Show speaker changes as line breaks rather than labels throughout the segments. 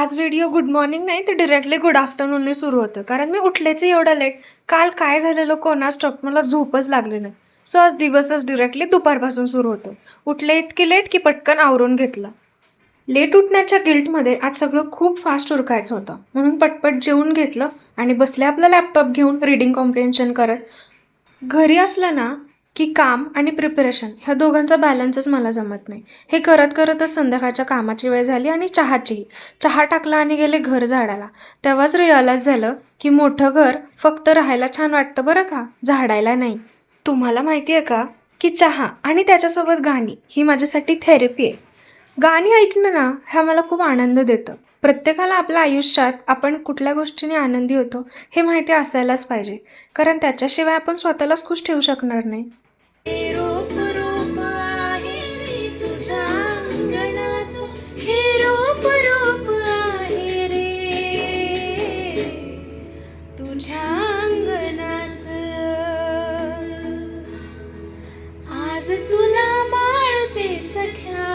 आज video good morning नाही तर डायरेक्टली गुड आफ्टरनूनने सुरू होतं, कारण मी उठलेच एवढं लेट. काल काय झालेलं कोणास ठाऊक, मला झोपच लागली नाही. सो आज दिवसच डायरेक्टली दुपारपासून सुरू होतो. उठले इतकी लेट की पटकन आवरून घेतलं. लेट उठण्याच्या गिल्टमध्ये आज सगळं खूप फास्ट उरकायचं होतं, म्हणून पटपट जेवून घेतलं आणि बसले आपला लॅपटॉप घेऊन रीडिंग कॉम्प्रिहेन्शन करत. घरी असलं ना की काम आणि प्रिपरेशन ह्या दोघांचा बॅलन्सच मला जमत नाही. हे करत करतच संध्याकाळच्या कामाची वेळ झाली आणि चहाचीही. चहा टाकला आणि गेले घर झाडायला. तेव्हाच रिअलाइज झालं की मोठं घर फक्त राहायला छान वाटतं बरं का, झाडायला नाही. तुम्हाला माहिती आहे का की चहा आणि त्याच्यासोबत गाणी ही माझ्यासाठी थेरपी आहे. गाणी ऐकणं ना ह्या मला खूप आनंद देतं. प्रत्येकाला आपल्या आयुष्यात आपण कुठल्या गोष्टीने आनंदी होतो हे माहिती असायलाच पाहिजे, कारण त्याच्याशिवाय आपण स्वतःलाच खुश ठेवू शकणार नाही. हे रूप रूप आहे रे तुझ्या अंगणाचं, हे रूप रूप आहे रे तुझ्या अंगणाचं. आज तुला माळते सख्या,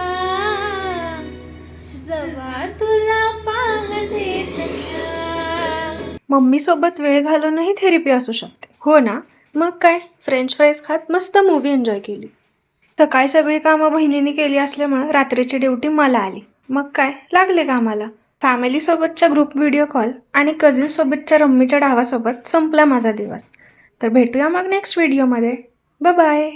जवा तुला पाहते सख्या. मम्मी सोबत वेळ घालवणंही थेरपी असू शकते, हो ना? मग काय, फ्रेंच फ्राईज खात मस्त मूवी एन्जॉय केली. सकाळी सगळी कामं बहिणीने केली असल्यामुळे रात्रीची ड्युटी मला आली. मग काय, लागले कामाला. फॅमिलीसोबतच्या ग्रुप व्हिडिओ कॉल आणि कझिनसोबतच्या रम्मीच्या डावासोबत संपला माझा दिवस. तर भेटूया मग नेक्स्ट व्हिडिओमध्ये. Bye bye.